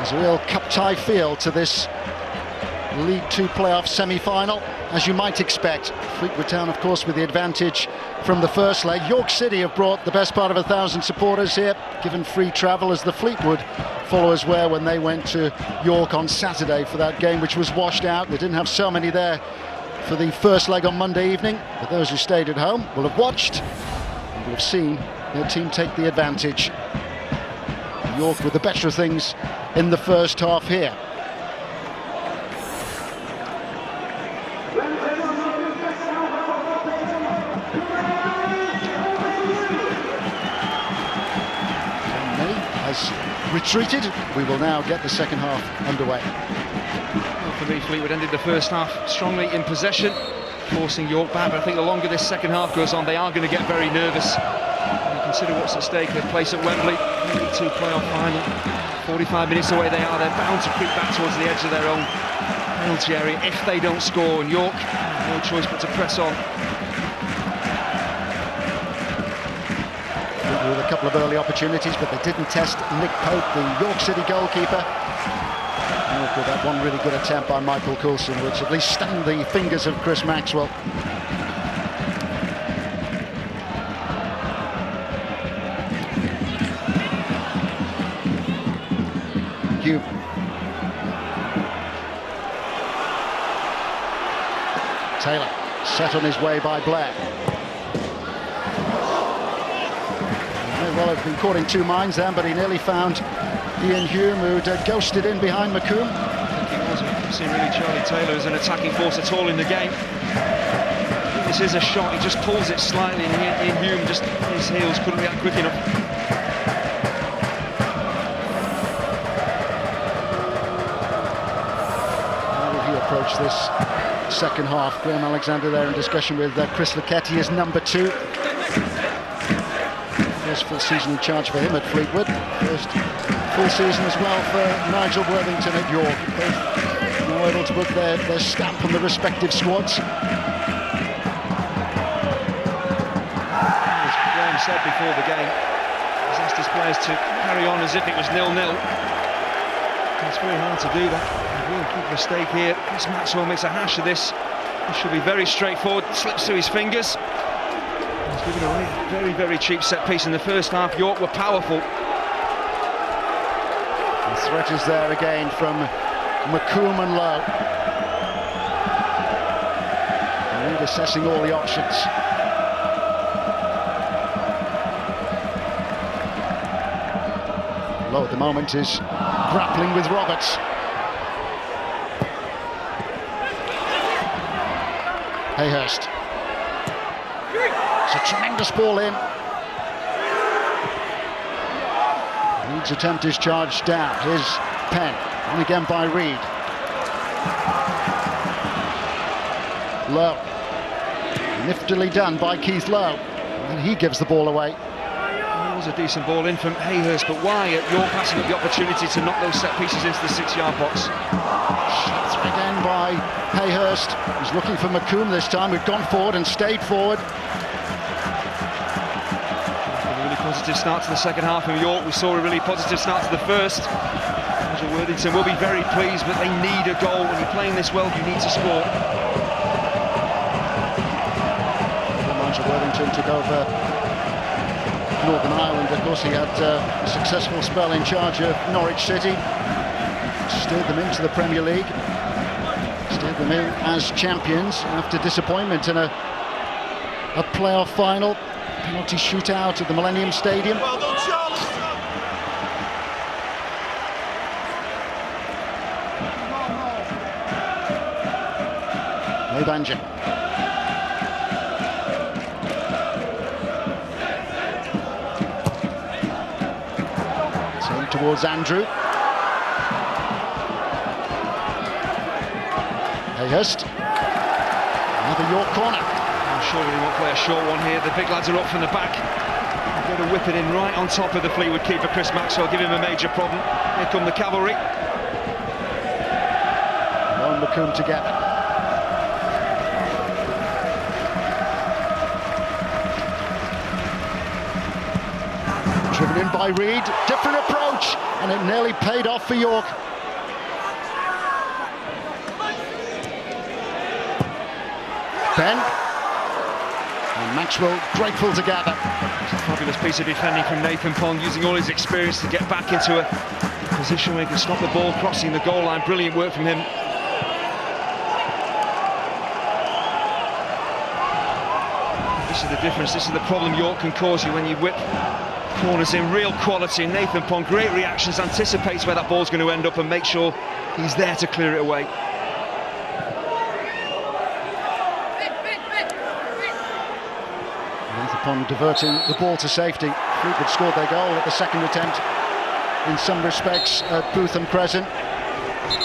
There's a real cup-tie feel to this League Two playoff semi-final, as you might expect. Fleetwood Town, of course, with the advantage from the first leg. York City have brought the best part of 1,000 supporters here, given free travel, as the Fleetwood followers were when they went to York on Saturday for that game, which was washed out. They didn't have so many there for the first leg on Monday evening, but those who stayed at home will have watched and will have seen their team take the advantage. York with the better of things in the first half here. Has retreated. We will now get the second half underway. Well, for me, Fleetwood ended the first half strongly in possession, forcing York back, but I think the longer this second half goes on, they are going to get very nervous. When you consider what's at stake, their place at Wembley, League Two playoff final, 45 minutes away they are. They're bound to creep back towards the edge of their own penalty area if they don't score, and York no choice but to press on. With a couple of early opportunities, but they didn't test Nick Pope, the York City goalkeeper. York with that one really good attempt by Michael Coulson, which at least stunned the fingers of Chris Maxwell. Hume. Taylor, set on his way by Blair. Well, have been caught in two minds then, but he nearly found Iain Hume, who'd ghosted in behind McComb. I think he was. We haven't seen really Charlie Taylor as an attacking force at all in the game. This is a shot, he just pulls it slightly, and Iain Hume, just his heels couldn't react quick enough. How will he approach this second half? Graham Alexander there in discussion with Chris Lucchetti as number 2. First full season in charge for him at Fleetwood. First full season as well for Nigel Worthington at York. Both now able to put their stamp on the respective squads. As Graham said before the game, he's asked his players to carry on as if it was 0-0. It's very hard to do that. A real big mistake here. Chris Maxwell makes a hash of this. This should be very straightforward. Slips through his fingers. He's given away a very, very cheap set piece in the first half. York were powerful. The threat is there again from McComb and Lowe. And assessing all the options. Lowe at the moment is grappling with Roberts. Hayhurst. It's a tremendous ball in. Reed's attempt is charged down. Here's Penn, on again by Reed. Lowe. Niftily done by Keith Lowe. And he gives the ball away. It was a decent ball in from Hayhurst, but why at York passing up the opportunity to knock those set pieces into the 6-yard box? Shot through again by Hayhurst. He's looking for McComb this time, who'd gone forward and stayed forward. Positive start to the second half in York. We saw a really positive start to the first. Nigel Worthington will be very pleased, but they need a goal. When you're playing this well, you need to score. Nigel Worthington took over Northern Ireland. Of course, he had a successful spell in charge of Norwich City. Steered them into the Premier League. Steered them in as champions after disappointment in a playoff final. Penalty shootout at the Millennium Stadium. Well done, Charles. Banja. Same towards Andrew. Hayhurst. Another York corner. Surely he won't play a short one here. The big lads are up from the back. They're going to whip it in right on top of the Fleetwood keeper, Chris Maxwell, give him a major problem. Here come the cavalry. Lowe and McComb together. Driven in by Reed. Different approach. and it nearly paid off for York. Penn and Maxwell grateful to gather. It's a fabulous piece of defending from Nathan Pond, using all his experience to get back into a position where he can stop the ball crossing the goal line. Brilliant work from him. This is the difference, this is the problem York can cause you when you whip corners in. Real quality. Nathan Pond, great reactions, anticipates where that ball's going to end up and make sure he's there to clear it away. Nathan Pond diverting the ball to safety. Fleetwood scored their goal at the second attempt in some respects at Bootham Crescent.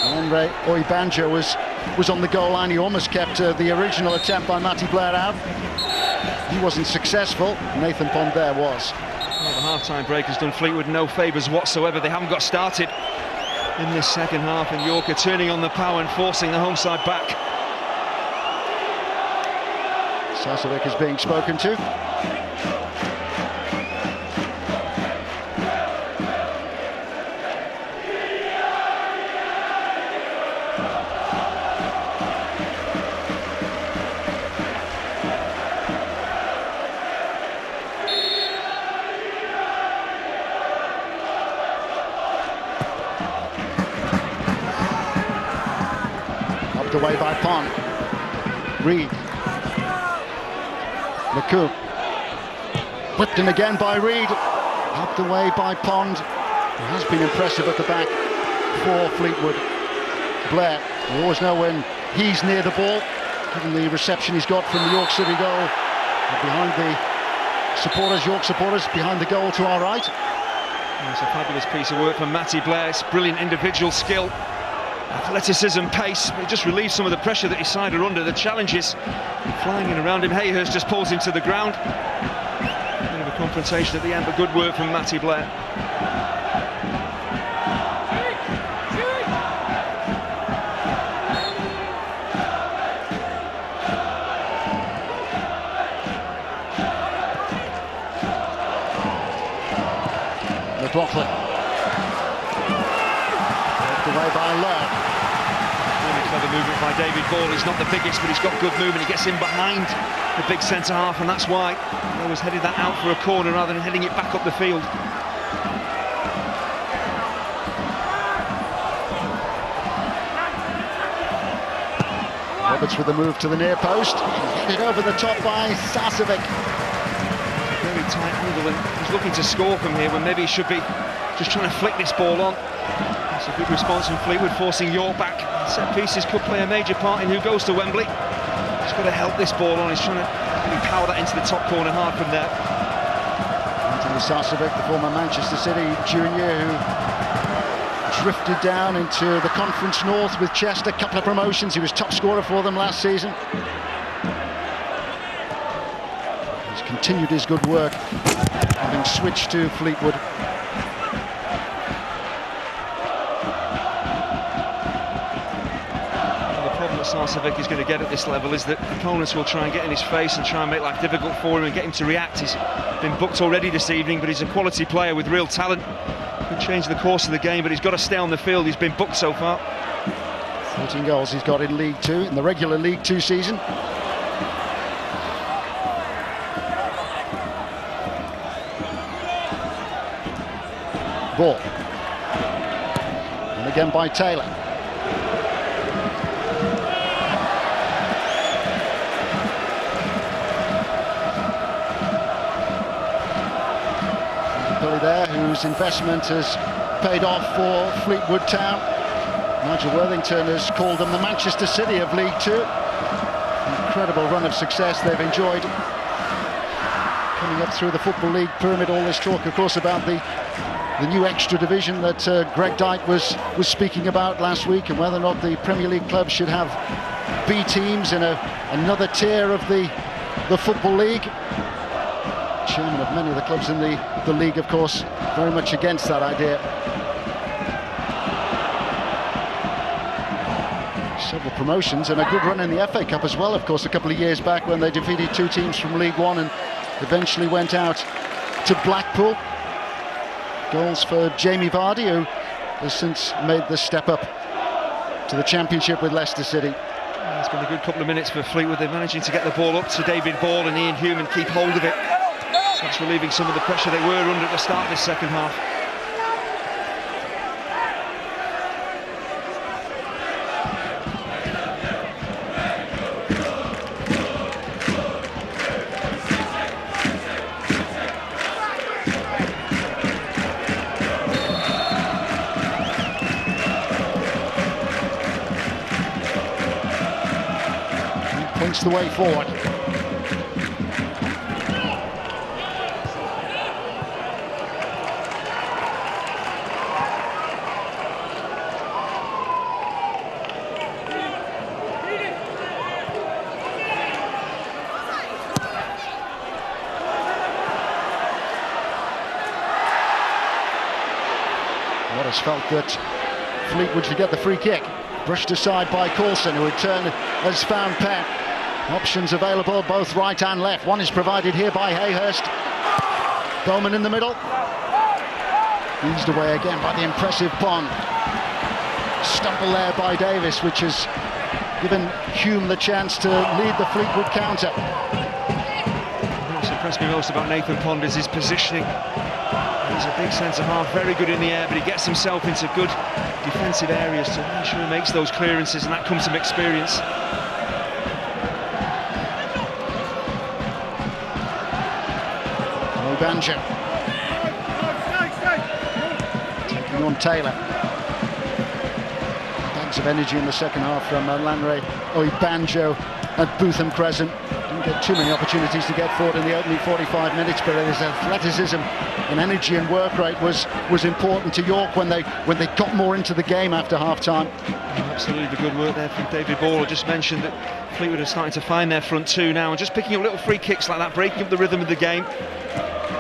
Andre Oibanjo was on the goal line. He almost kept the original attempt by Matty Blair out. He wasn't successful. Nathan Pond there was. Well, the half-time break has done Fleetwood no favours whatsoever. They haven't got started in this second half, and York are turning on the power and forcing the home side back. Sarcevic is being spoken to. Away by Pond. Reed. McCoop. Whipped in again by Reed. Up away by Pond. He has been impressive at the back for Fleetwood. Blair, you always know when he's near the ball, given the reception he's got from the York City goal. And behind the supporters, York supporters, behind the goal to our right. It's a fabulous piece of work from Matty Blair. It's brilliant individual skill. Athleticism, pace, it just relieves some of the pressure that his side are under. The challenges flying in around him. Hayhurst just pulls him to the ground. Bit of a confrontation at the end, but good work from Matty Blair. McLaughlin. Away by Lowe. Really clever movement by David Ball. He's not the biggest, but he's got good movement. He gets in behind the big centre half, and that's why Lowe was headed that out for a corner rather than heading it back up the field. Roberts with the move to the near post. Hit over the top by Sarcevic. Very tight angle, and he's looking to score from here when maybe he should be just trying to flick this ball on. It's a good response from Fleetwood, forcing York back. Set pieces could play a major part in who goes to Wembley. He's got to help this ball on. He's trying to really power that into the top corner hard from there. Antoni Sarcevic, the former Manchester City junior, who drifted down into the Conference North with Chester. A couple of promotions. He was top scorer for them last season. He's continued his good work, having switched to Fleetwood. Sarcevic is going to get at this level is that opponents will try and get in his face and try and make life difficult for him and get him to react. He's been booked already this evening, but he's a quality player with real talent. Could change the course of the game, but he's got to stay on the field. He's been booked so far. 13 goals he's got in League Two, in the regular League Two season. Ball. And again by Taylor. There, whose investment has paid off for Fleetwood Town. Nigel Worthington has called them the Manchester City of League Two. Incredible run of success they've enjoyed coming up through the Football League pyramid. All this talk, of course, about the new extra division that Greg Dyke was speaking about last week, and whether or not the Premier League clubs should have B teams in another tier of the Football League. Chairman of many of the clubs in the league, of course, very much against that idea. Several promotions and a good run in the FA Cup as well, of course, a couple of years back when they defeated two teams from League One and eventually went out to Blackpool. Goals for Jamie Vardy, who has since made the step up to the Championship with Leicester City. It's been a good couple of minutes for Fleetwood. They're managing to get the ball up to David Ball and Iain Hume and keep hold of it. So that's relieving some of the pressure they were under at the start of this second half. Points the way forward. Waters felt that Fleetwood should get the free kick. Brushed aside by Coulson, who in turn has found Penn. Options available both right and left. One is provided here by Hayhurst. Bowman in the middle. Eased away again by the impressive Pond. Stumble there by Davis, which has given Hume the chance to lead the Fleetwood counter. What's impressed me most about Nathan Pond is his positioning. He's a big centre-half, very good in the air, but he gets himself into good defensive areas to make sure he makes those clearances, and that comes from experience. Banjo taking on Taylor. Bags of energy in the second half from Lanre Banjo at Bootham Crescent. Didn't get too many opportunities to get forward in the opening 45 minutes, but his athleticism and energy and work rate was important to York when they got more into the game after half-time. Absolutely, the good work there from David Ball. I just mentioned that Fleetwood are starting to find their front two now, and just picking up little free kicks like that, breaking up the rhythm of the game.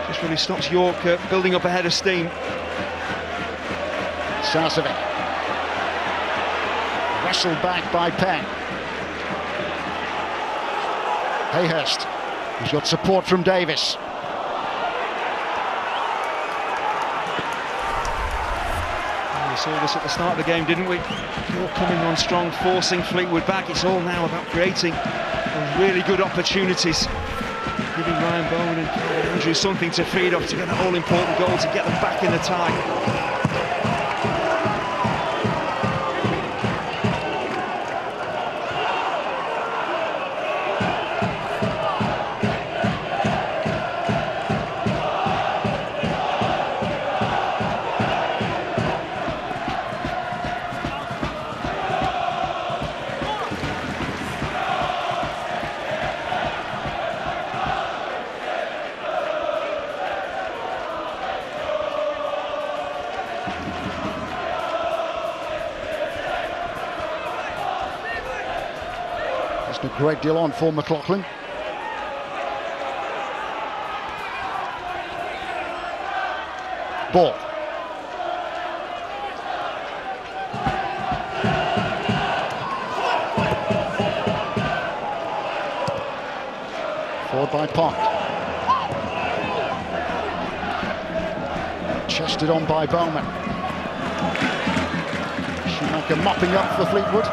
Just really stops York building up a head of steam. Sarcevic. Wrestled back by Penn. Hayhurst. He's got support from Davis. We saw this at the start of the game, didn't we? York coming on strong, forcing Fleetwood back. It's all now about creating really good opportunities. Giving Ryan Bowen and Andrew something to feed off to get that all-important goal to get them back in the tie. A great deal on for McLaughlin. Ball. Forward by Pond. Chested on by Bowman. Schumacher mopping up for Fleetwood.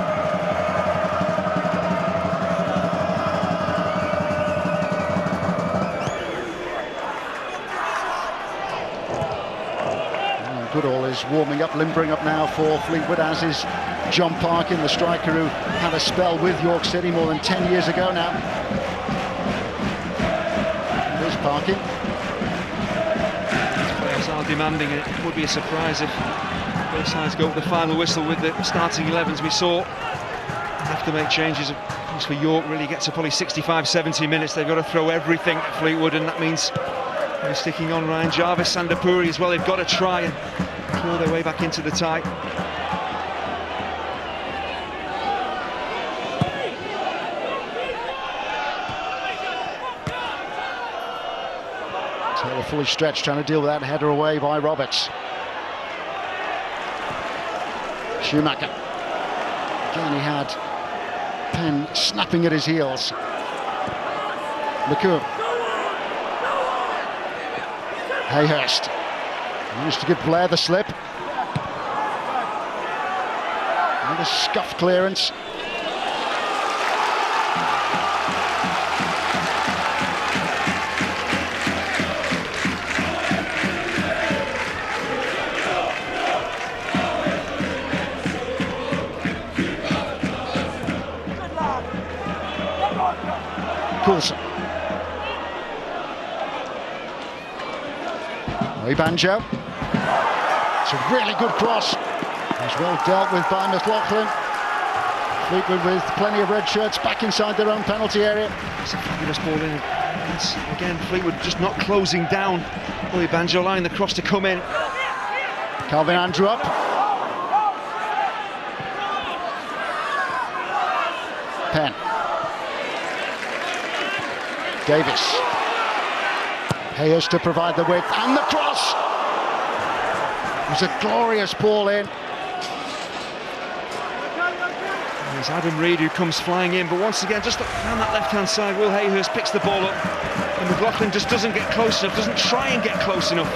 Goodall is warming up, limbering up now for Fleetwood, as is John Parkin, the striker who had a spell with York City more than 10 years ago now. There's Parkin. These players are demanding it. It would be a surprise if both sides go up the final whistle with the starting 11s. We saw have to make changes, of course, for York. Really gets to probably 65-70 minutes. They've got to throw everything at Fleetwood, and that means they're sticking on Ryan Jarvis, Sandapuri as well. They've got to try and claw their way back into the tie. Taylor fully stretched, trying to deal with that header away by Roberts. Schumacher. Again, he had Penn snapping at his heels. McCool. Hayhurst. Managed to give Blair the slip. Another scuff clearance. Coulson. Banjo. It's a really good cross. It's well dealt with by McLaughlin. Fleetwood with plenty of red shirts back inside their own penalty area. It's a fabulous ball in. It's, again, Fleetwood just not closing down. Banjo allowing the cross to come in. Calvin Andrew up. Penn. Davis. Hayes to provide the width, and the cross! It was a glorious ball in. There's Adam Reid who comes flying in, but once again, just down that left-hand side, Will Hayhurst picks the ball up, and McLaughlin just doesn't get close enough, doesn't try and get close enough.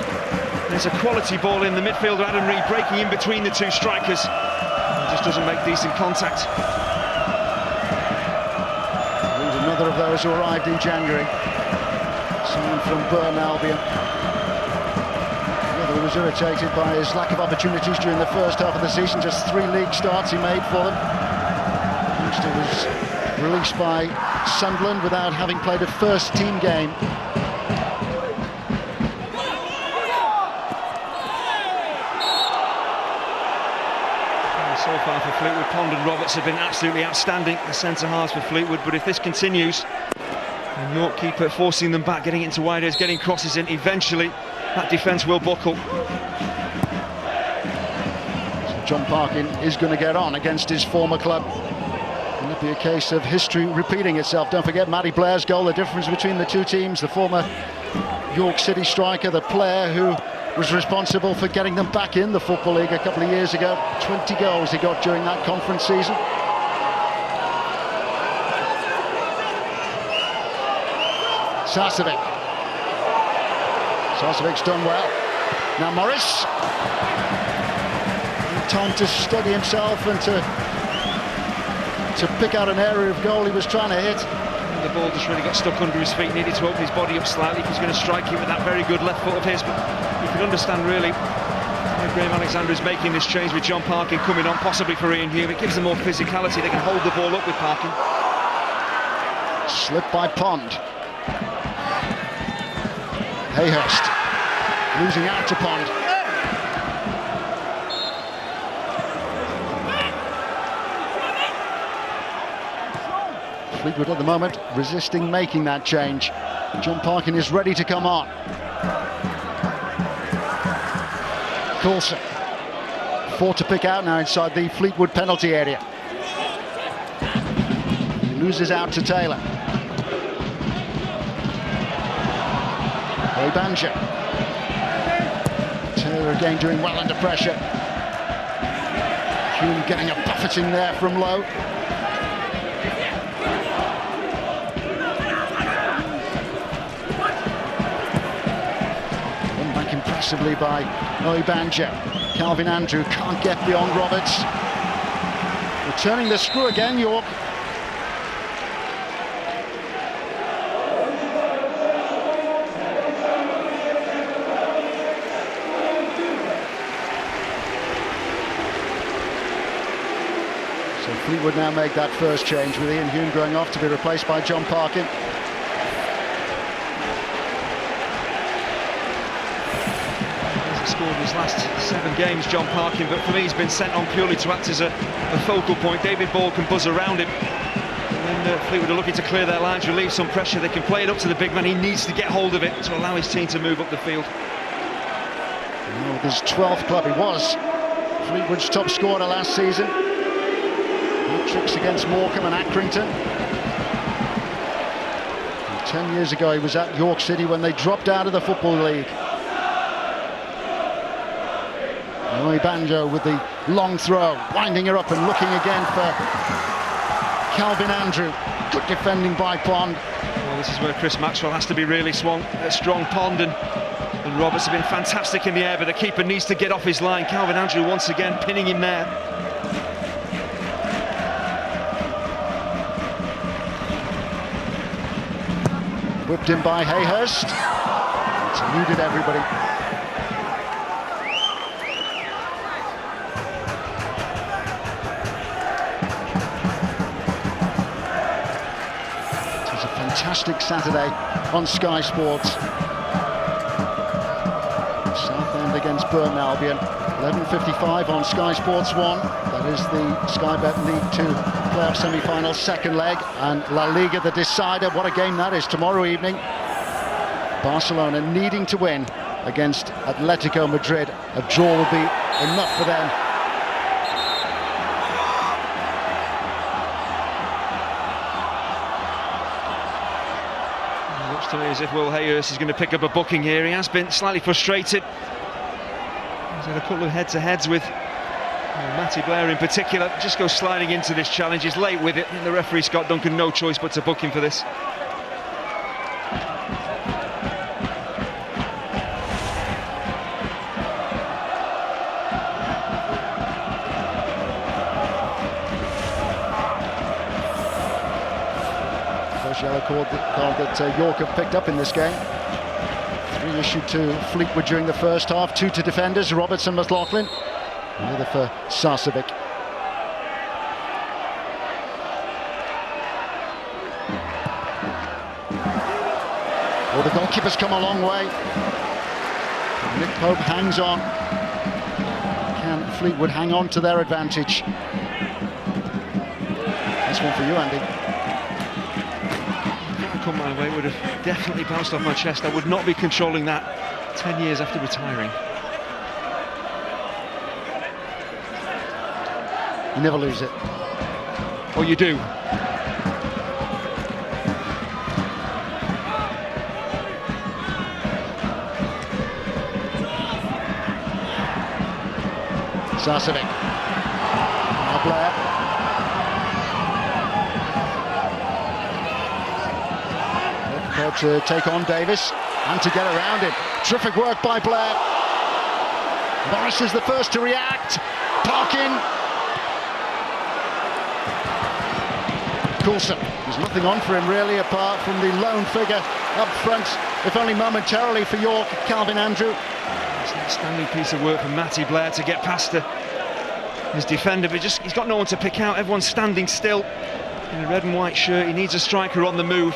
There's a quality ball in, the midfielder Adam Reid breaking in between the two strikers. He just doesn't make decent contact. There's another of those who arrived in January. Someone from Burn Albion. He was irritated by his lack of opportunities during the first half of the season. Just 3 league starts he made for them. He was released by Sunderland without having played a first team game. So far for Fleetwood, Pond and Roberts have been absolutely outstanding, the centre halves for Fleetwood, but if this continues, and York keeper forcing them back, getting into wide areas, getting crosses in, eventually that defence will buckle. So John Parkin is going to get on against his former club. Will it be a case of history repeating itself? Don't forget Matty Blair's goal, the difference between the two teams, the former York City striker, the player who was responsible for getting them back in the Football League a couple of years ago. 20 goals he got during that conference season. Sarcevic. Sarcevic's done well. Now Morris. Time to steady himself and to pick out an area of goal he was trying to hit. The ball just really got stuck under his feet, needed to open his body up slightly. He was going to strike him with that very good left foot of his, but you can understand really why Graham Alexander is making this change with John Parkin coming on, possibly for Iain Hume. It gives them more physicality, they can hold the ball up with Parkin. Slip by Pond. Hayhurst losing out to Pond. Fleetwood at the moment resisting making that change. John Parkin is ready to come on. Coulson. 4 to pick out now inside the Fleetwood penalty area. He loses out to Taylor. Banjo. Taylor again doing well under pressure. Hume getting a buffeting there from Lowe. Won back impressively by Banjo. Calvin Andrew can't get beyond Roberts. Returning the screw again, York. Fleetwood now make that first change with Iain Hume going off to be replaced by John Parkin. He's scored in his last 7 games, John Parkin, but for me he's been sent on purely to act as a focal point. David Ball can buzz around him. And when Fleetwood are looking to clear their lines, relieve some pressure, they can play it up to the big man. He needs to get hold of it to allow his team to move up the field. With his 12th club, he was Fleetwood's top scorer last season. Tricks against Morecambe and Accrington. And 10 years ago he was at York City when they dropped out of the Football League. Banjo with the long throw, winding her up and looking again for Calvin Andrew. Good defending by Pond. Well, this is where Chris Maxwell has to be really strong. Pond and And Roberts have been fantastic in the air, but the keeper needs to get off his line. Calvin Andrew once again pinning him there. Whipped in by Hayhurst. It's eluded everybody. It was a fantastic Saturday on Sky Sports. Southend against Burton Albion. 11:55 on Sky Sports 1. That is the Sky Bet League 2 playoff semi-final second leg, and La Liga the decider. What a game that is tomorrow evening. Barcelona needing to win against Atletico Madrid. A draw will be enough for them. It looks to me as if Will Hayhurst is going to pick up a booking here. He has been slightly frustrated. He's had a couple of head-to-heads with Matty Blair in particular. Just goes sliding into this challenge. He's late with it, and the referee Scott Duncan no choice but to book him for this. First yellow card that York have picked up in this game. 3 issued to Fleetwood during the first half, 2 to defenders, Roberts and McLaughlin. Another for Sarcevic. Well, the goalkeeper's come a long way. Nick Pope hangs on. Can Fleetwood hang on to their advantage? That's one for you, Andy. If that had come my way, it would have definitely bounced off my chest. I would not be controlling that 10 years after retiring. You never lose it. Oh, you do? Sarcevic. Now Blair. Prepared to take on Davis and to get around him. Terrific work by Blair. Morris is the first to react. Parkin. Coulson. There's nothing on for him really apart from the lone figure up front, if only momentarily for York, Calvin Andrew. It's an outstanding piece of work from Matty Blair to get past his defender, but he's got no one to pick out. Everyone's standing still in a red and white shirt. He needs a striker on the move.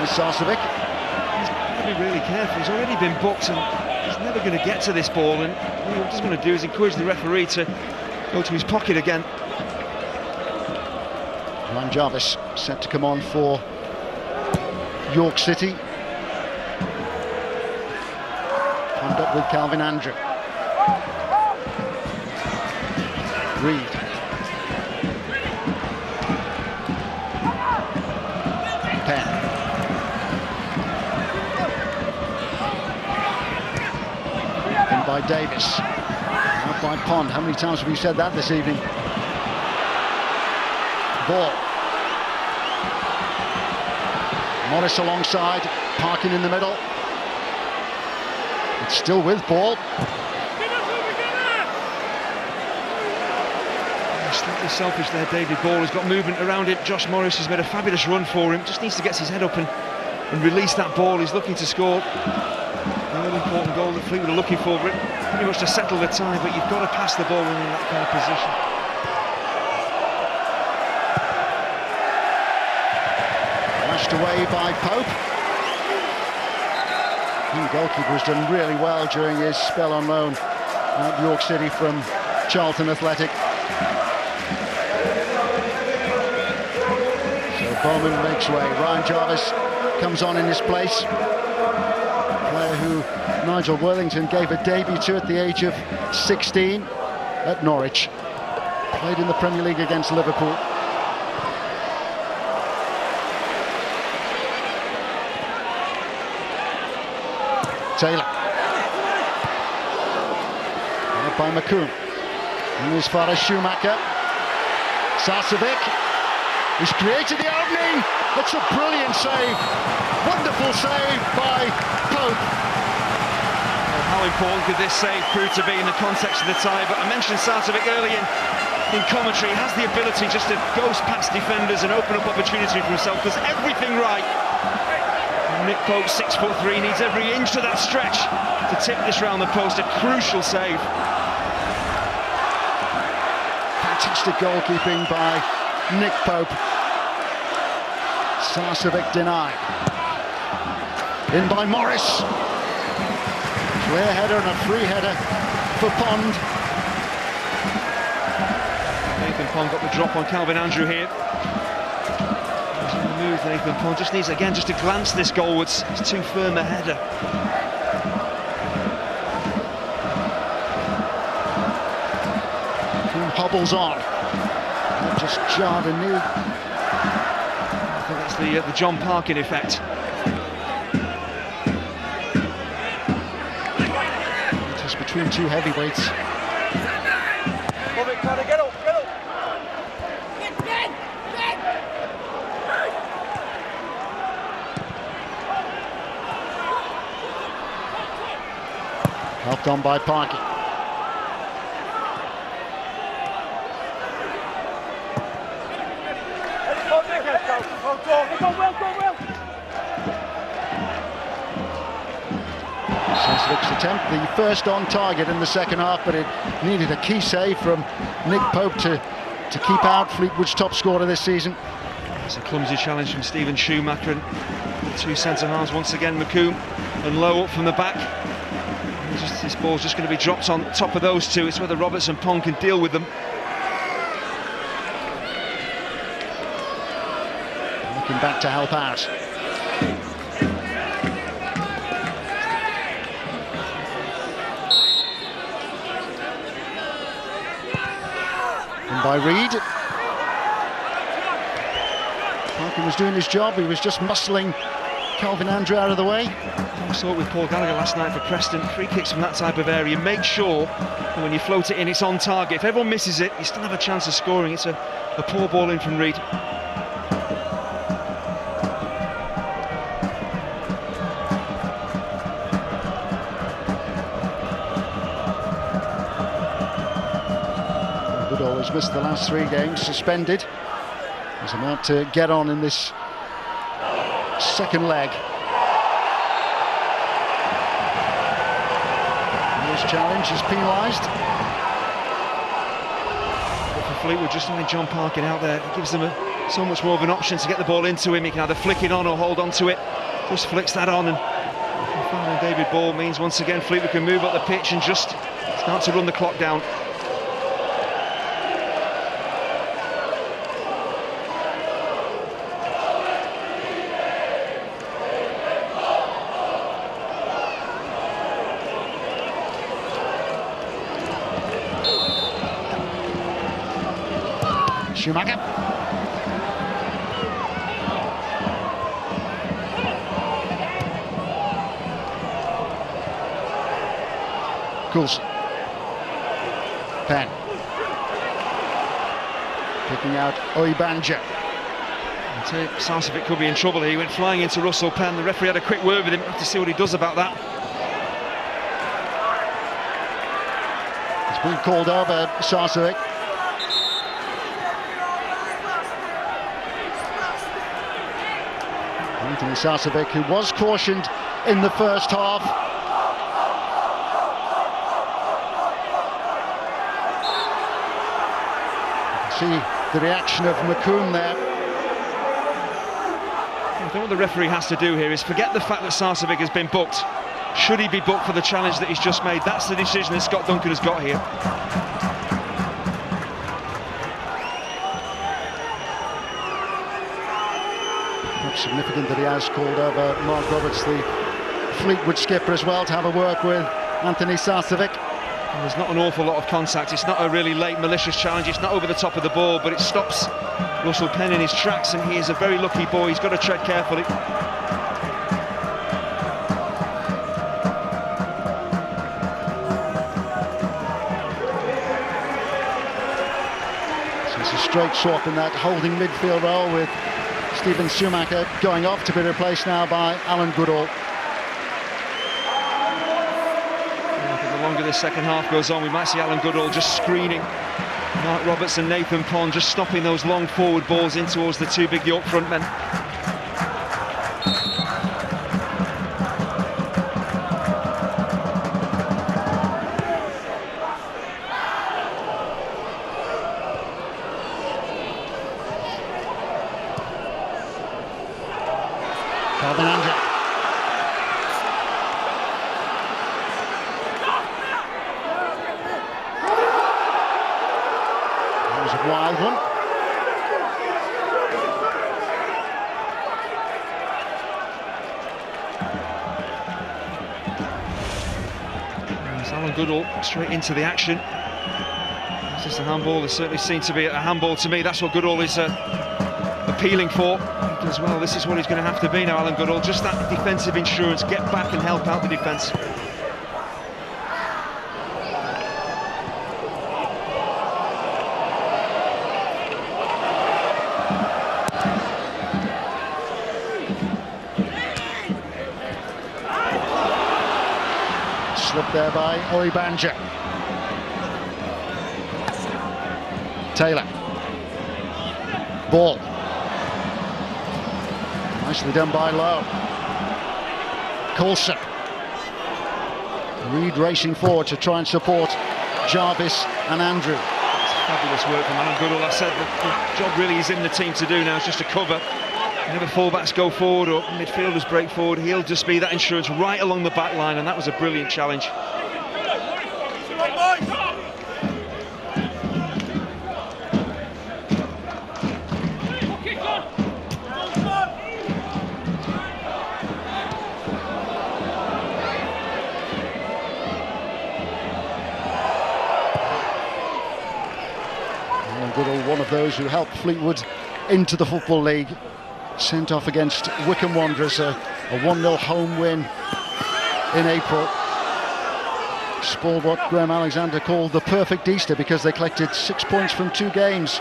Sarcevic. He's got to be really careful. He's already been booked and he's never going to get to this ball, and what he doesn't want to do is encourage the referee to go to his pocket again. Ryan Jarvis set to come on for York City. Combed up with Calvin Andrew. Reed. Penn. By Davis, out by Pond. How many times have we said that this evening? Ball. Morris alongside, Parkin in the middle. It's still with ball. Slightly selfish there, David Ball has got movement around it. Josh Morris has made a fabulous run for him. Just needs to get his head up and release that ball. He's looking to score. The really important goal that Fleetwood are looking for, pretty much to settle the tie, but you've got to pass the ball when you're in that kind of position. Lashed away by Pope. The goalkeeper has done really well during his spell on loan at York City from Charlton Athletic. So Bowman makes way. Ryan Jarvis comes on in his place. Player who Nigel Worthington gave a debut to at the age of 16 at Norwich. Played in the Premier League against Liverpool. Taylor. Out by McCoom. And as far as Schumacher. Sarcevic. He's created the opening. It's a brilliant save. Wonderful save by Pope. Well, how important could this save prove to be in the context of the tie? But I mentioned Sarcevic earlier in commentary. He has the ability just to ghost past defenders and open up opportunity for himself. Does everything right. Nick Pope, 6'3", needs every inch of that stretch to tip this round the post. A crucial save. Fantastic goalkeeping by Nick Pope. Sarcevic denied. In by Morris. Clear header and a free header for Pond. Nathan Pond got the drop on Calvin Andrew here. He's in the move, Nathan Pond just needs again just to glance this goalwards. It's too firm a header. Hume hobbles on. Just jarred a knee. I think that's the John Parkin effect. Just between two heavyweights. Get up, get up. Helped on by Parkin. Sarcevic's attempt, the first on target in the second half, but it needed a key save from Nick Pope to keep out Fleetwood's top scorer this season. It's a clumsy challenge from Steven Schumacher and the two centre-halves once again, McCoom and Lowe up from the back. This ball's just going to be dropped on top of those two. It's whether Roberts and Pond can deal with them. Looking back to help out. And by Reed. Parkin was doing his job. He was just muscling Calvin Andrew out of the way. We saw it with Paul Gallagher last night for Preston. Free kicks from that type of area. Make sure that when you float it in, it's on target. If everyone misses it, you still have a chance of scoring. It's a poor ball in from Reed. Goodall has missed the last 3 games, suspended. He's about to get on in this second leg. This challenge is penalised. For Fleetwood, just having John Parkin out there, it gives them so much more of an option to get the ball into him. He can either flick it on or hold on to it. Just flicks that on, and fouling David Ball means once again Fleetwood can move up the pitch and just start to run the clock down. Schumacher. Coulson. Penn. Picking out Oibanja. Sarcevic could be in trouble here. He went flying into Russell Penn. The referee had a quick word with him. We'll have to see what he does about that. It's been called over, Sarcevic. Antoni Sarcevic, who was cautioned in the first half. See the reaction of McCoom there. I think what the referee has to do here is forget the fact that Sarcevic has been booked. Should he be booked for the challenge that he's just made? That's the decision that Scott Duncan has got here. Significant that he has called over Mark Roberts, the Fleetwood skipper, as well, to have a word with Antoni Sarcevic. There's not an awful lot of contact. It's not a really late malicious challenge. It's not over the top of the ball, but it stops Russell Penn in his tracks, and he is a very lucky boy. He's got to tread carefully. It's a straight swap in that holding midfield role, with Steven Schumacher going off to be replaced now by Alan Goodall. I think the longer this second half goes on, we might see Alan Goodall just screening Mark Roberts and Nathan Pond, just stopping those long forward balls in towards the two big York front men. Wild one. There's Alan Goodall straight into the action. Is this a handball? There certainly seems to be a handball to me. That's what Goodall is appealing for. As well, this is what he's going to have to be now, Alan Goodall. Just that defensive insurance, get back and help out the defence. Slipped there by Oibanja. Taylor. Ball. Nicely done by Lowe. Coulson. Reed racing forward to try and support Jarvis and Andrew. It's fabulous work from Alan Goodall. I said the job really is in the team to do now, it's just to cover. Whenever fullbacks go forward or midfielders break forward, he'll just be that insurance right along the back line, and that was a brilliant challenge. Goodall, one of those who helped Fleetwood into the Football League. Sent off against Wycombe Wanderers, a 1-0 home win in April. Spoiled what Graham Alexander called the perfect Easter, because they collected 6 points from 2 games.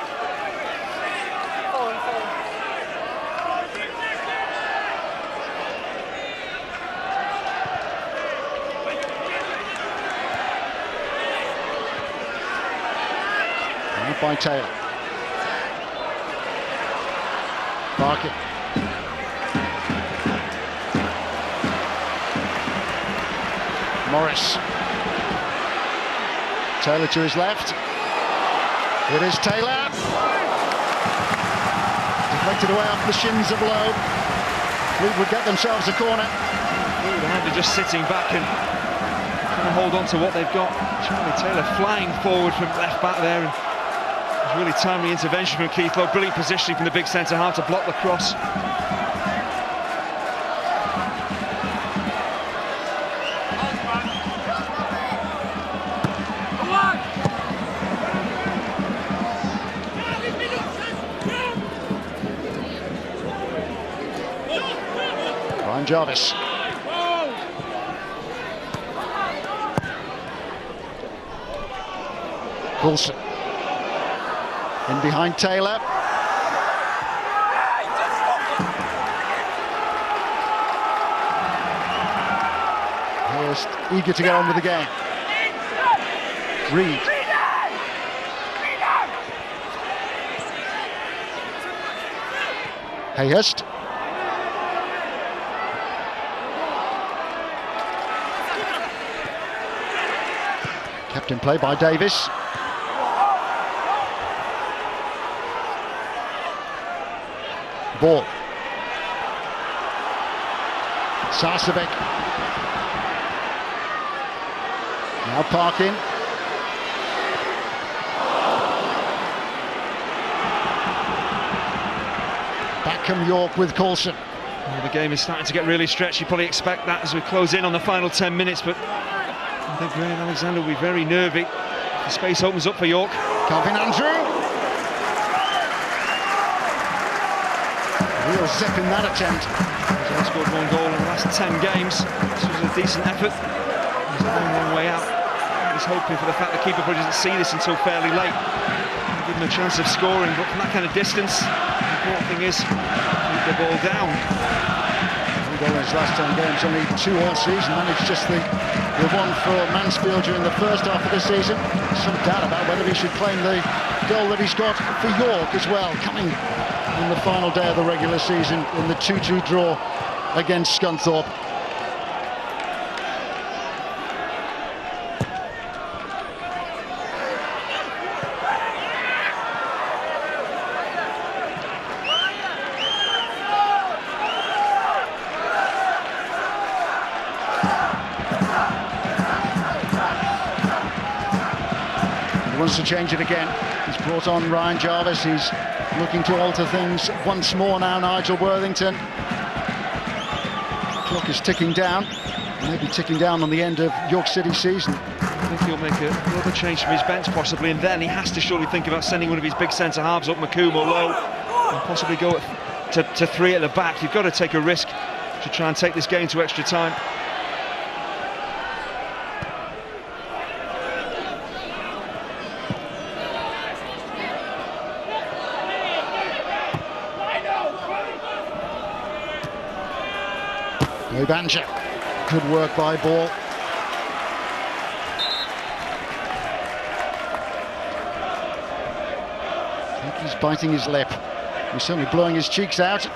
Out by Taylor. Barker. Morris. Taylor to his left. It is Taylor. Deflected away off the shins of Lowe. Fleetwood get themselves a corner. They're just sitting back and trying to hold on to what they've got. Charlie Taylor flying forward from left back there. And really timely intervention from Keith Lowe. Brilliant positioning from the big centre half to block the cross. Ryan Jarvis. Coulson. In behind Taylor. Hurst eager to get on with the game. Reed. Hurst. Kept in play by Davis. Ball. Sarcevic. Now Parkin. Back come York with Coulson. Well, the game is starting to get really stretched. You probably expect that as we close in on the final 10 minutes, but I think Graham Alexander will be very nervy. The space opens up for York. Calvin Andrew. Real zip in that attempt. He's only scored 1 goal in the last 10 games. This was a decent effort. He's a long way out. He's hoping for the fact the keeper probably doesn't see this until fairly late. give them a chance of scoring, but from that kind of distance, the important thing is keep the ball down. One goal in his last 10 games, only 2 all season. Managed just the one for Mansfield during the first half of the season. Some doubt about whether he should claim the goal that he's got for York as well, coming in the final day of the regular season in the 2-2 draw against Scunthorpe. Wants to change it again. He's brought on Ryan Jarvis. He's looking to alter things once more now. Nigel Worthington. The clock is ticking down. Maybe ticking down on the end of York City's season. I think he'll make another change from his bench possibly, and then he has to surely think about sending one of his big centre halves up, Hume or Lowe, and possibly go to 3 at the back. You've got to take a risk to try and take this game to extra time. Banja, good work by Ball. I think he's biting his lip. He's certainly blowing his cheeks out.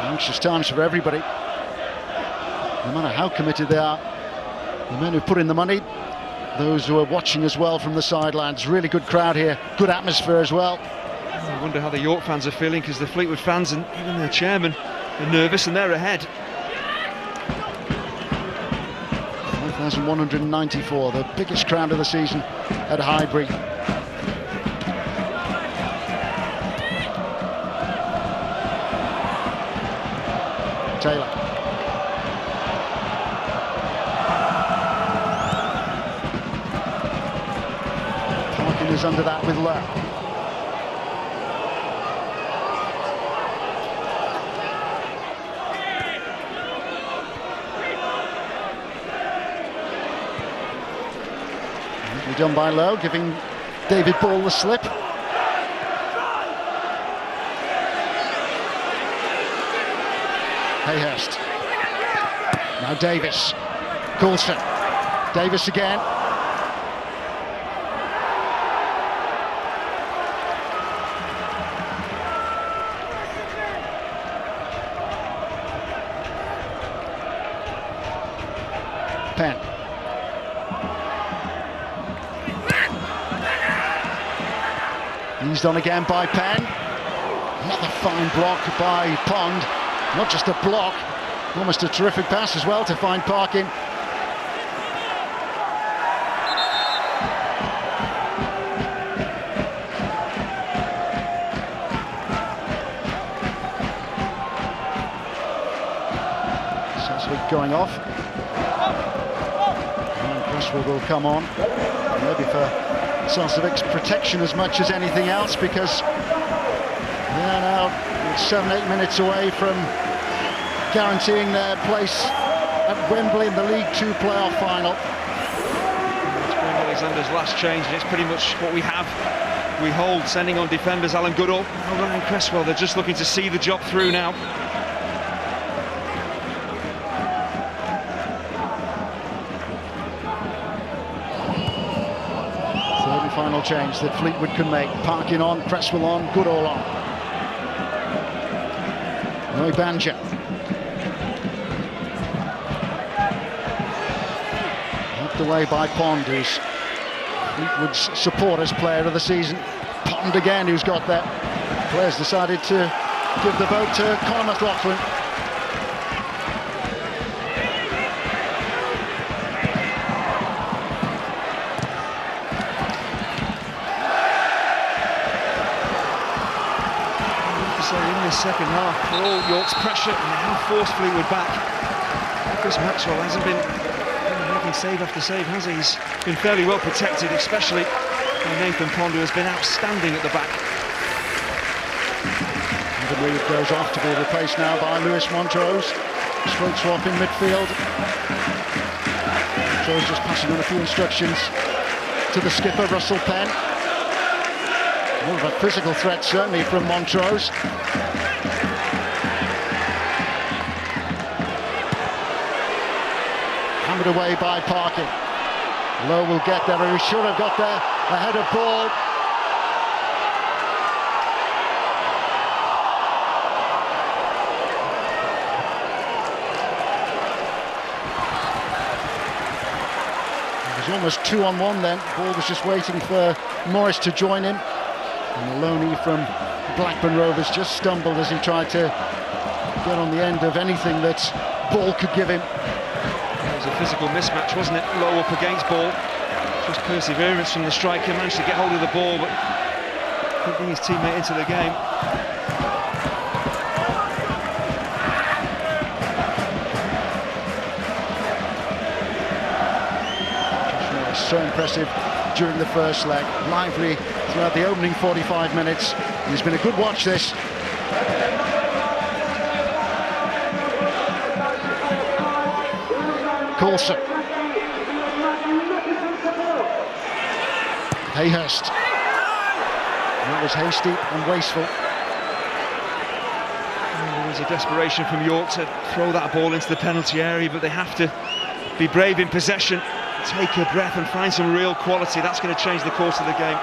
Anxious times for everybody. No matter how committed they are, the men who put in the money, those who are watching as well from the sidelines. Really good crowd here, good atmosphere as well. I wonder how the York fans are feeling, because the Fleetwood fans and even their chairman are nervous and they're ahead. 5,194, the biggest crowd of the season at Highbury. Taylor. Parkin is under that with Lowe. Done by Lowe, giving David Ball the slip. Hayhurst. Now Davis. Coulson. Davis again. Penn. Eased on again by Penn. Another fine block by Pond. Not just a block, almost a terrific pass as well to find Parkin. Sarcevic going off. And Cresswell will come on. Maybe for Sarcevic's protection as much as anything else, because they're now 7-8 minutes away from guaranteeing their place at Wembley in the League Two playoff final. It's Graham Alexander's last change, and it's pretty much what we have. We hold, sending on defenders Alan Goodall, Ryan Cresswell. They're just looking to see the job through now. Third and final change that Fleetwood can make. Parkin on, Cresswell on, Goodall on. Roy Banja. Knocked away by Pond, who's Fleetwood's supporters player of the season. Pond again, who's got that. Players decided to give the vote to Conor McLaughlin. In the second half, for all York's pressure, and how forced Fleetwood back. Chris Maxwell hasn't been making save after save, has he? He's been fairly well protected, especially by Nathan Pond, who has been outstanding at the back. The move goes off to be replaced now by Lewis Montrose. Straight swap in midfield. Montrose just passing on a few instructions to the skipper, Russell Penn. More of a physical threat, certainly, from Montrose. Hammered away by Parkin. Lowe will get there, he should have got there ahead of ball. It was almost 2-on-1 then. Ball was just waiting for Morris to join him. And Maloney from Blackburn Rovers just stumbled as he tried to get on the end of anything that ball could give him. It was a physical mismatch, wasn't it? Low up against ball. Just perseverance from the striker, managed to get hold of the ball, but couldn't bring his teammate into the game. So impressive during the first leg, lively throughout the opening 45 minutes. And it's been a good watch, this. Coulson. Hayhurst. That was hasty and wasteful. There was a desperation from York to throw that ball into the penalty area, but they have to be brave in possession, take a breath and find some real quality. That's going to change the course of the game.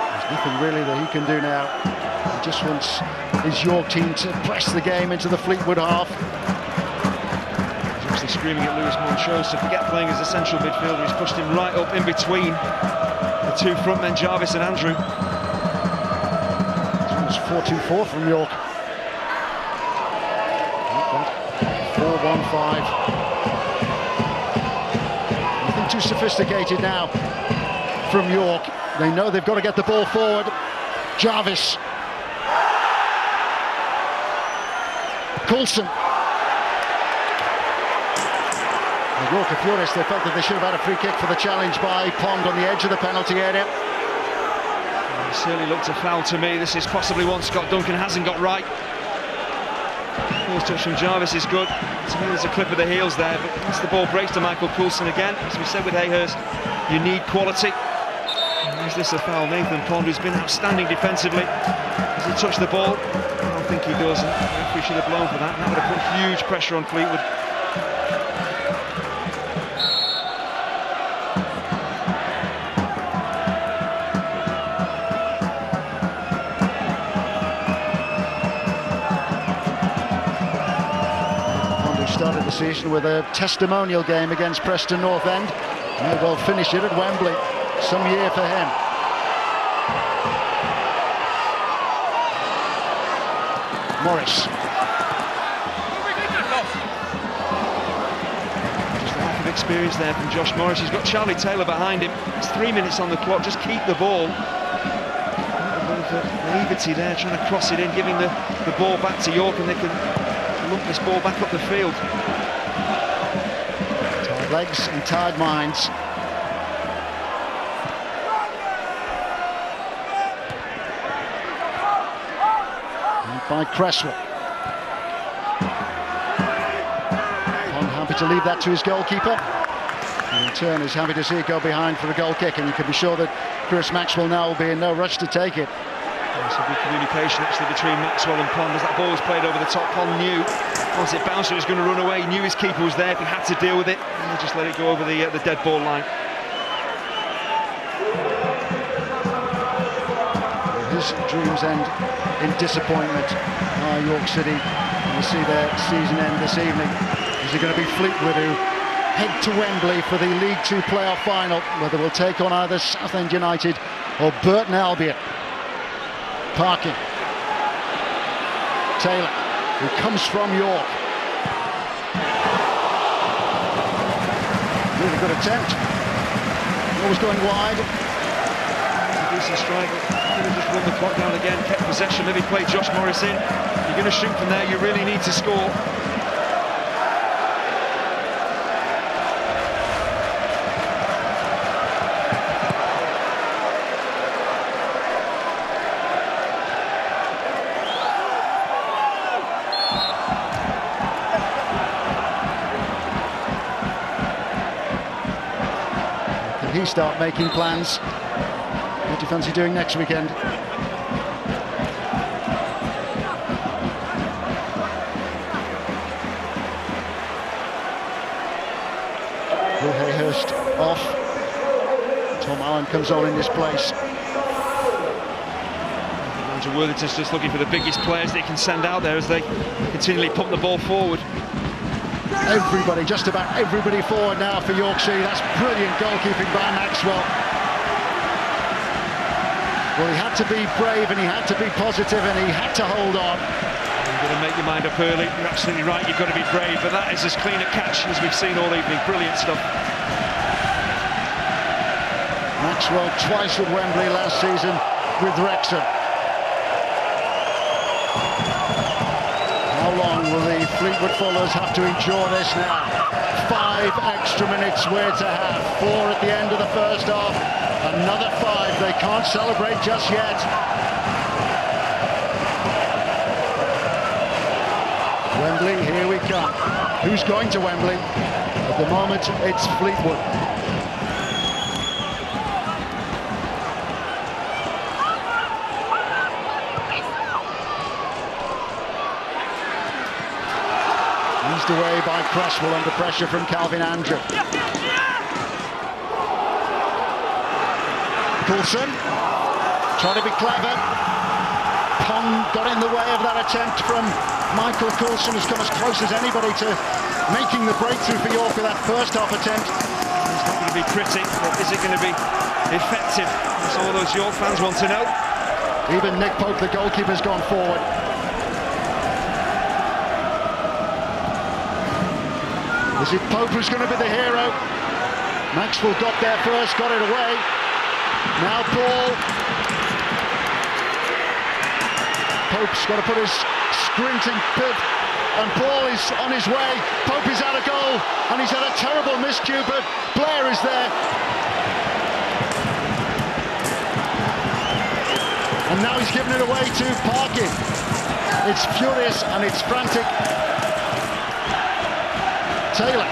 There's nothing really that he can do now. He just wants his York team to press the game into the Fleetwood half. He's obviously screaming at Lewis Montrose to forget playing as a central midfielder. He's pushed him right up in between the two front men, Jarvis and Andrew. It's 4-2-4 from York. 4-1-5. Nothing too sophisticated now from York. They know they've got to get the ball forward. Jarvis. Coulson. And York are furious. They felt that they should have had a free kick for the challenge by Pond on the edge of the penalty area. It certainly looked a foul to me. This is possibly one Scott Duncan hasn't got right. First touch from Jarvis is good. To me, there's a clip of the heels there, but once the ball breaks to Michael Coulson again, as we said with Hayhurst, you need quality. And is this a foul? Nathan Pond, who's been outstanding defensively, does he touch the ball? I don't think he does, and the referee should have blown for that. That would have put huge pressure on Fleetwood. Started the season with a testimonial game against Preston North End. May well finish it at Wembley. Some year for him. Morris. Just a lack of experience there from Josh Morris. He's got Charlie Taylor behind him. It's 3 minutes on the clock. Just keep the ball. A bit of naivety there, trying to cross it in, giving the ball back to York, and they can lump this ball back up the field. Tired legs and tired minds. And by Cresswell. Pond happy to leave that to his goalkeeper. And in turn is happy to see it go behind for a goal kick, and you can be sure that Chris Maxwell now will be in no rush to take it. There's a good communication actually between Maxwell and Pond as that ball was played over the top. Pond knew once it bounced it was going to run away. He knew his keeper was there if he had to deal with it, and he just let it go over the dead ball line. His dreams end in disappointment. York City will see their season end this evening. Is it going to be Fleetwood who head to Wembley for the League Two playoff final, whether we'll take on either Southend United or Burton Albion? Parkin. Taylor, who comes from York. Really good attempt. Always going wide. A decent strike. Could have just run the clock down again, kept possession, maybe played Josh Morris in. You're going to shoot from there, you really need to score. he start making plans? What do you fancy doing next weekend? Will Hayhurst off. Tom Allen comes on in this place. Worthington's just looking for the biggest players that he can send out there as they continually pump the ball forward. Everybody, just about everybody forward now for Yorkshire. That's brilliant goalkeeping by Maxwell. Well, he had to be brave and he had to be positive and he had to hold on. You've got to make your mind up early. You're absolutely right, you've got to be brave, but that is as clean a catch as we've seen all evening. Brilliant stuff. Maxwell twice at Wembley last season with Wrexham. How long will the Fleetwood Fullers have to endure this now? 5 extra minutes we're to have. 4 at the end of the first half. Another 5. They can't celebrate just yet. Wembley, here we come. Who's going to Wembley? At the moment, it's Fleetwood. Away by Cresswell under pressure from Calvin Andrew. Coulson trying to be clever. Pong got in the way of that attempt from Michael Coulson, who's come as close as anybody to making the breakthrough for York with that first half attempt. It's not going to be pretty, but is it going to be effective? That's all those York fans want to know. Even Nick Pope, the goalkeeper's gone forward. Is it Pope who's going to be the hero? Maxwell got there first, got it away. Now ball. Pope's got to put his sprinting pip, and ball is on his way. Pope is out of goal, and he's had a terrible miscue, but Blair is there. And now he's given it away to Parkin. It's furious and it's frantic. Taylor.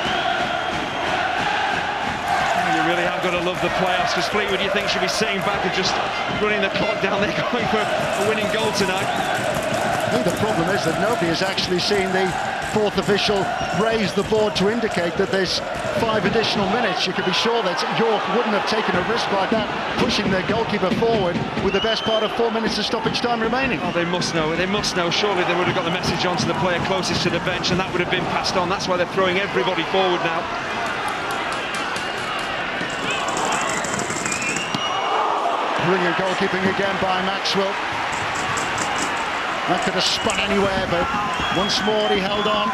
You really have got to love the playoffs, because Fleetwood, you think, should be sitting back and just running the clock down. They're going for a winning goal tonight. I think the problem is that nobody has actually seen the 4th official raise the board to indicate that there's 5 additional minutes. You could be sure that York wouldn't have taken a risk like that, pushing their goalkeeper forward with the best part of 4 minutes of stoppage time remaining. Oh, they must know. They must know. Surely they would have got the message on to the player closest to the bench, and that would have been passed on. That's why they're throwing everybody forward now. Brilliant goalkeeping again by Maxwell. That could have spun anywhere, but once more he held on.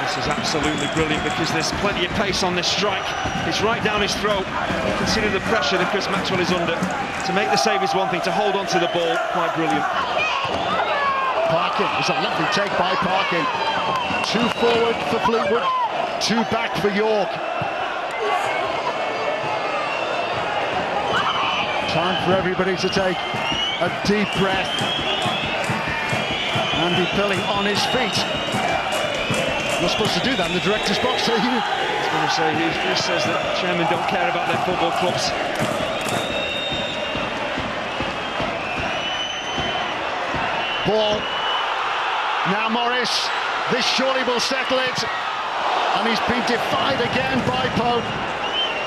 This is absolutely brilliant, because there's plenty of pace on this strike. It's right down his throat. You consider the pressure that Chris Maxwell is under. To make the save is one thing, to hold on to the ball, quite brilliant. Parkin, it's a lovely take by Parkin. 2 forward for Fleetwood, 2 back for York. Time for everybody to take a deep breath. Andy Pilling on his feet. Not supposed to do that in the director's box, are you? I was going to say, who says that chairmen don't care about their football clubs? Ball. Now Morris. This surely will settle it. And he's been defied again by Pope.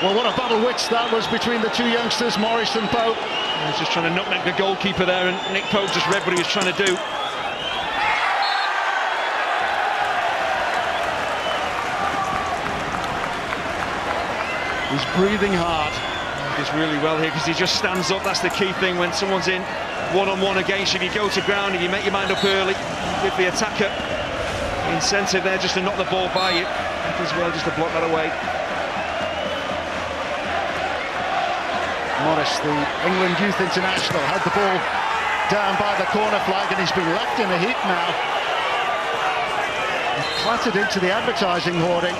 Well, what a battle wits that was between the 2 youngsters, Morris and Pope. He was just trying to nutmeg the goalkeeper there, and Nick Pope just read what he was trying to do. He's breathing hard. He does really well here, because he just stands up. That's the key thing when someone's in one-on-one against you. If you go to ground, if you make your mind up early, give the attacker the incentive there just to knock the ball by you, as well just to block that away. Morris, the England Youth International, had the ball down by the corner flag, and he's been left in a heap now. He clattered into the advertising hoarding.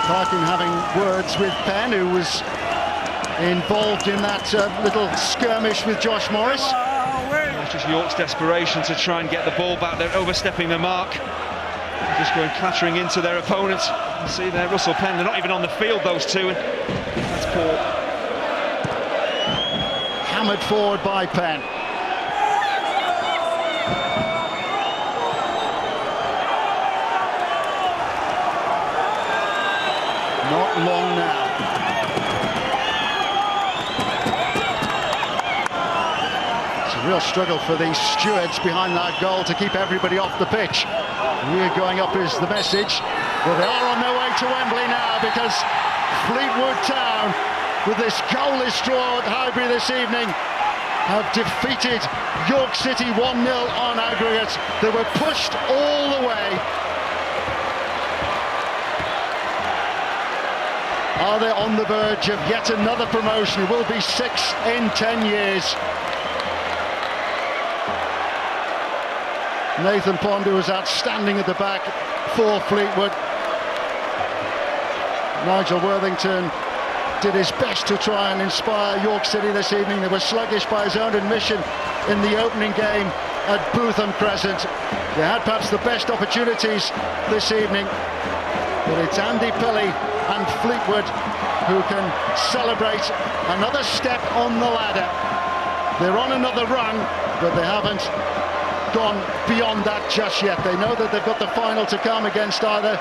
Parkin having words with Penn, who was involved in that little skirmish with Josh Morris. It's just York's desperation to try and get the ball back. They're overstepping the mark. just going clattering into their opponents. You see there, Russell Penn, they're not even on the field, those two, and that's poor. Hammered forward by Penn. Not long now. It's a real struggle for these stewards behind that goal to keep everybody off the pitch. We're going up is the message. Well, they are on their way to Wembley now, because Fleetwood Town, with this goalless draw at Highbury this evening, have defeated York City 1-0 on aggregate. They were pushed all the way. Are they on the verge of yet another promotion? It will be 6 in 10 years. Nathan Pond, who was outstanding at the back for Fleetwood. Nigel Worthington did his best to try and inspire York City this evening. They were sluggish by his own admission in the opening game at Bootham Crescent. They had perhaps the best opportunities this evening, but it's Andy Pilley and Fleetwood who can celebrate another step on the ladder. They're on another run, but they haven't gone beyond that just yet. They know that they've got the final to come against either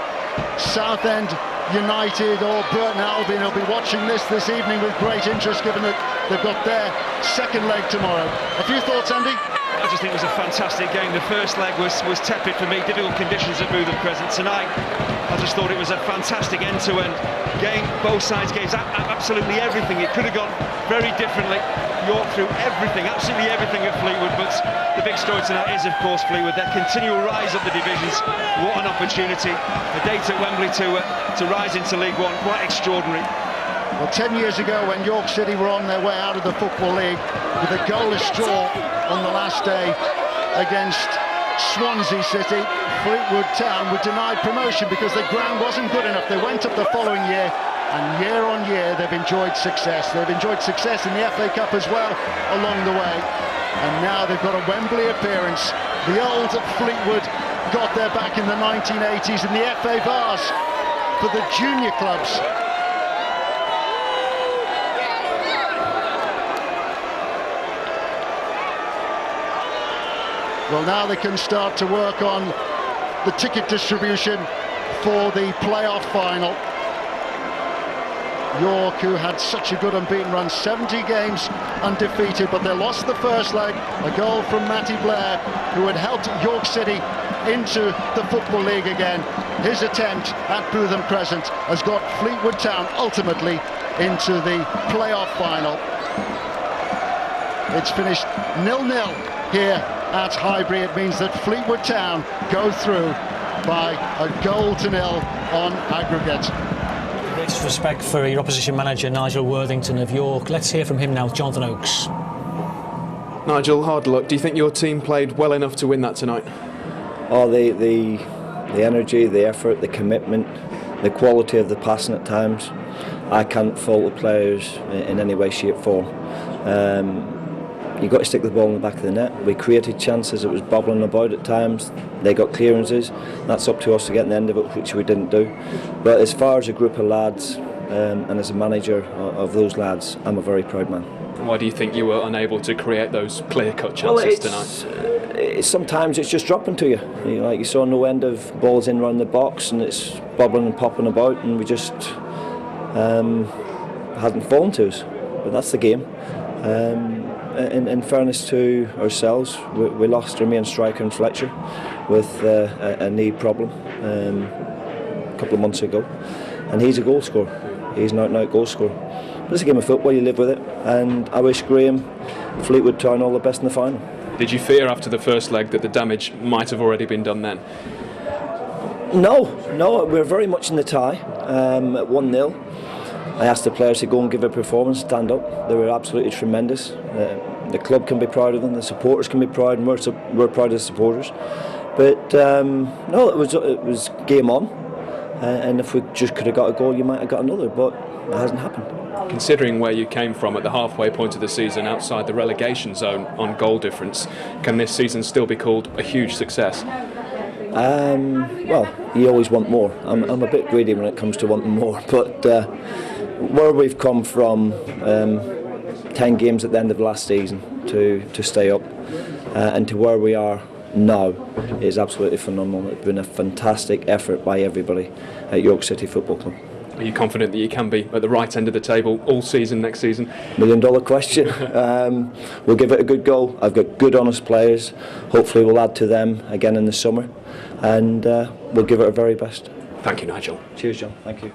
Southend United or Burton Albion. Who'll be watching this evening with great interest, given that they've got their second leg tomorrow. A few thoughts, Andy? I just think it was a fantastic game. The first leg was tepid for me, difficult conditions at Bootham Crescent. Tonight, I just thought it was a fantastic end-to-end game. Both sides gave absolutely everything. It could have gone very differently. York threw everything, absolutely everything at Fleetwood, but the big story tonight is, of course, Fleetwood. Their continual rise up the divisions. What an opportunity. A date at Wembley to rise into League One. Quite extraordinary. Well, 10 years ago, when York City were on their way out of the Football League with a goalless draw on the last day against Swansea City, Fleetwood Town were denied promotion because the ground wasn't good enough. They went up the following year, and year on year they've enjoyed success. They've enjoyed success in the FA Cup as well along the way, and now they've got a Wembley appearance. The old Fleetwood got their back in the 1980s in the FA Vase for the junior clubs. Well, now they can start to work on the ticket distribution for the playoff final. York, who had such a good unbeaten run, 70 games undefeated, but they lost the first leg. A goal from Matty Blair, who had helped York City into the Football League again. His attempt at Bootham Crescent has got Fleetwood Town ultimately into the playoff final. It's finished 0-0 here at Highbury. It means that Fleetwood Town go through by a 0-0 on aggregate. Greatest respect for your opposition manager Nigel Worthington of York. Let's hear from him now, Jonathan Oakes. Nigel, hard luck. Do you think your team played well enough to win that tonight? Oh, the energy, the effort, the commitment, the quality of the passing at times. I can't fault the players in any way, shape, form. You've got to stick the ball in the back of the net. We created chances, it was bobbling about at times. They got clearances. That's up to us to get in the end of it, which we didn't do. But as far as a group of lads and as a manager of those lads, I'm a very proud man. Why do you think you were unable to create those clear-cut chances tonight? Sometimes it's just dropping to you. Like you saw no end of balls in around the box, and it's bobbling and popping about, and we just hadn't fallen to us. But that's the game. In fairness to ourselves, we lost our main striker in Fletcher with a knee problem a couple of months ago, and he's a goal scorer. He's an out-and-out goal scorer. But it's a game of football, you live with it, and I wish Graham, Fleetwood Town, all the best in the final. Did you fear after the first leg that the damage might have already been done then? No, we're very much in the tie at 1-0. I asked the players to go and give a performance, stand up. They were absolutely tremendous. The club can be proud of them, the supporters can be proud, and we're proud of the supporters. But no, it was game on, and if we just could have got a goal, you might have got another, but it hasn't happened. Considering where you came from at the halfway point of the season, outside the relegation zone on goal difference, can this season still be called a huge success? Well, you always want more. I'm a bit greedy when it comes to wanting more, but where we've come from, 10 games at the end of last season to stay up, and to where we are now is absolutely phenomenal. It's been a fantastic effort by everybody at York City Football Club. Are you confident that you can be at the right end of the table all season next season? $1 million question. We'll give it a good go. I've got good, honest players. Hopefully we'll add to them again in the summer, and we'll give it our very best. Thank you, Nigel. Cheers, John. Thank you.